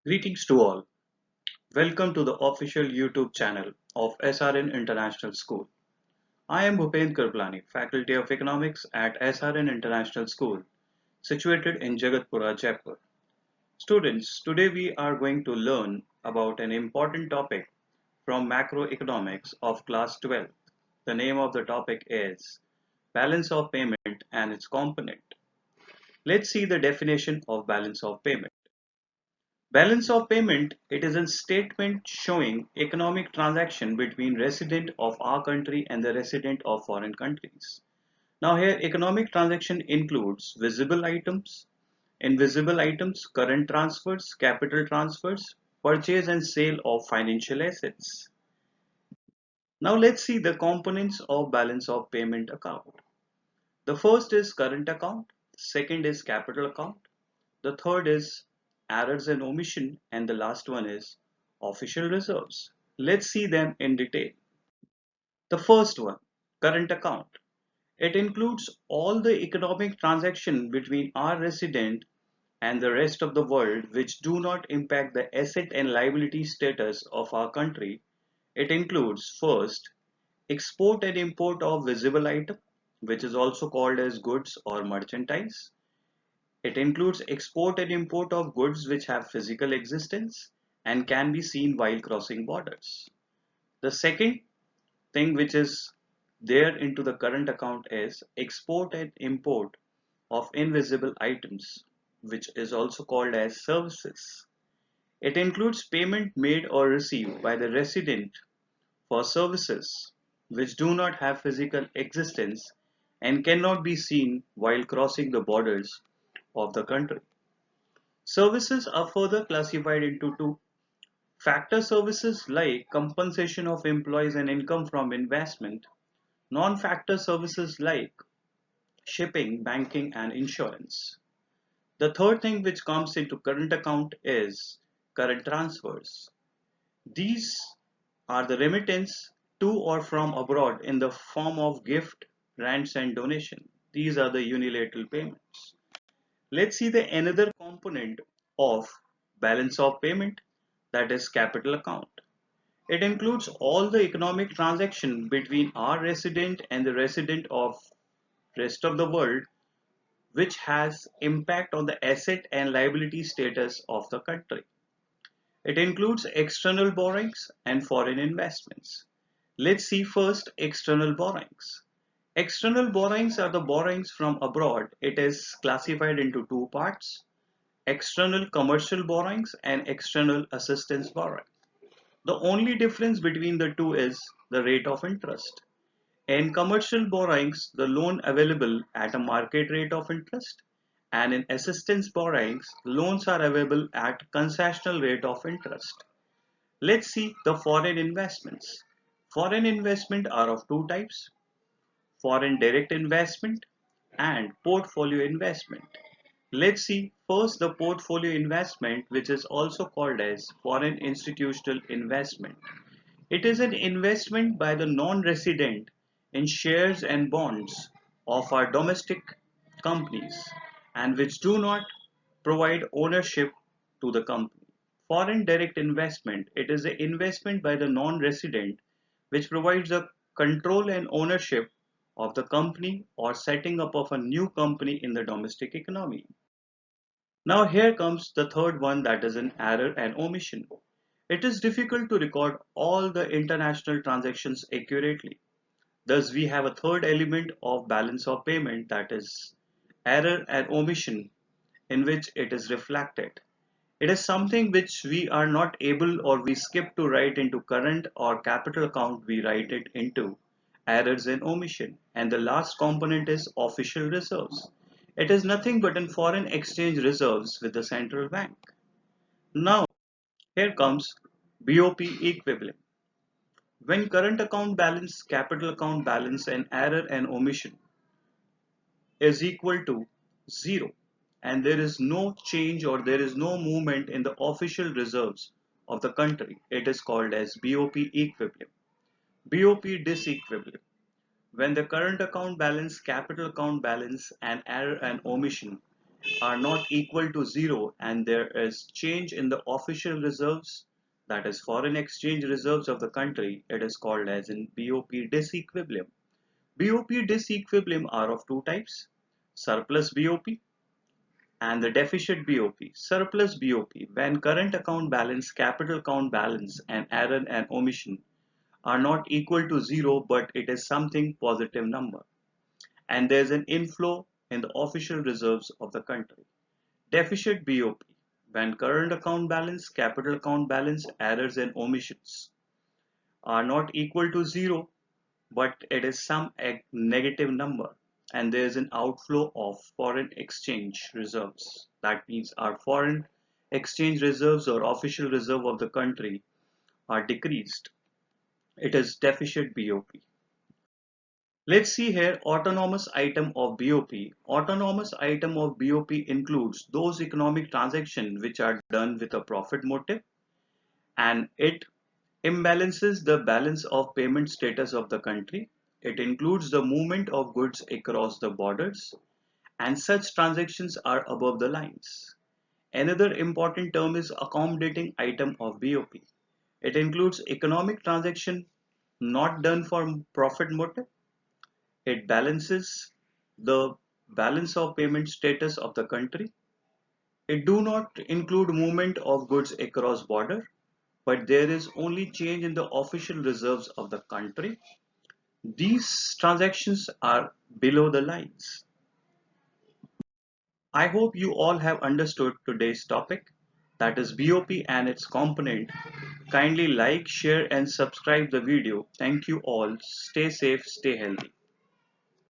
Greetings to all. Welcome to the official YouTube channel of SRN International School. I am Bhupendra Kriplani, Faculty of Economics at SRN International School, situated in Jagatpura, Jaipur. Students, today we are going to learn about an important topic from macroeconomics of class 12. The name of the topic is balance of payment and its component. Let's see the definition of balance of payment. Balance of payment, it is a statement showing economic transaction between resident of our country and the resident of foreign countries. Now here economic transaction includes visible items, invisible items, current transfers, capital transfers, purchase and sale of financial assets. Now let's see the components of balance of payment account. The first is current account, second is capital account, the third is errors and omission, and the last one is official reserves. Let's see them in detail. The first one, current account. It includes all the economic transaction between our resident and the rest of the world which do not impact the asset and liability status of our country. It includes first, export and import of visible item, which is also called as goods or merchandise. It includes export and import of goods which have physical existence and can be seen while crossing borders. The second thing which is there into the current account is export and import of invisible items, which is also called as services. It includes payment made or received by the resident for services which do not have physical existence and cannot be seen while crossing the borders of the country. Services are further classified into two factor services like compensation of employees and income from investment, non-factor services like shipping, banking, and insurance. The third thing which comes into current account is current transfers. These are the remittance to or from abroad in the form of gift, rents, and donation. These are the unilateral payments. Let's see the another component of balance of payment, that is capital account. It includes all the economic transaction between our resident and the resident of rest of the world which has impact on the asset and liability status of the country. It includes external borrowings and foreign investments. Let's see first external borrowings. External borrowings are the borrowings from abroad. It is classified into two parts: external commercial borrowings and external assistance borrowing. The only difference between the two is the rate of interest. In commercial borrowings, the loan available at a market rate of interest, and in assistance borrowings, loans are available at concessional rate of interest. Let's see the foreign investments. Foreign investment are of two types: foreign direct investment and portfolio investment. Let's see first the portfolio investment, which is also called as foreign institutional investment. It is an investment by the non-resident in shares and bonds of our domestic companies and which do not provide ownership to the company. Foreign direct investment, it is an investment by the non-resident which provides the control and ownership of the company or setting up of a new company in the domestic economy. Now here comes the third one, that is an error and omission. It is difficult to record all the international transactions accurately. Thus we have a third element of balance of payment, that is error and omission, in which it is reflected. It is something which we are not able or we skip to write into current or capital account, we write it into errors and omission. And the last component is official reserves. It is nothing but in foreign exchange reserves with the central bank. Now here comes BOP equivalent. When current account balance, capital account balance, and error and omission is equal to 0 and there is no change or there is no movement in the official reserves of the country, it is called as BOP equivalent. BOP disequilibrium. When the current account balance, capital account balance, and error and omission are not equal to zero and there is change in the official reserves, that is foreign exchange reserves of the country, it is called as in BOP disequilibrium. BOP disequilibrium are of two types, surplus BOP and the deficit BOP. Surplus BOP, when current account balance, capital account balance and error and omission are not equal to zero but it is something positive number and there is an inflow in the official reserves of the country. Deficit BOP, when current account balance, capital account balance, errors and omissions are not equal to zero but it is some negative number and there is an outflow of foreign exchange reserves. That means our foreign exchange reserves or official reserve of the country are decreased. It is deficit BOP. Let's see here autonomous item of BOP. Autonomous item of BOP includes those economic transactions which are done with a profit motive and it imbalances the balance of payment status of the country. It includes the movement of goods across the borders and such transactions are above the lines. Another important term is accommodating item of BOP. It includes economic transaction not done for profit motive. It balances the balance of payment status of the country. It do not include movement of goods across border, but there is only change in the official reserves of the country. These transactions are below the lines. I hope you all have understood today's topic, that is BOP and its component. Kindly like, share and subscribe the video. Thank you all. Stay safe, stay healthy.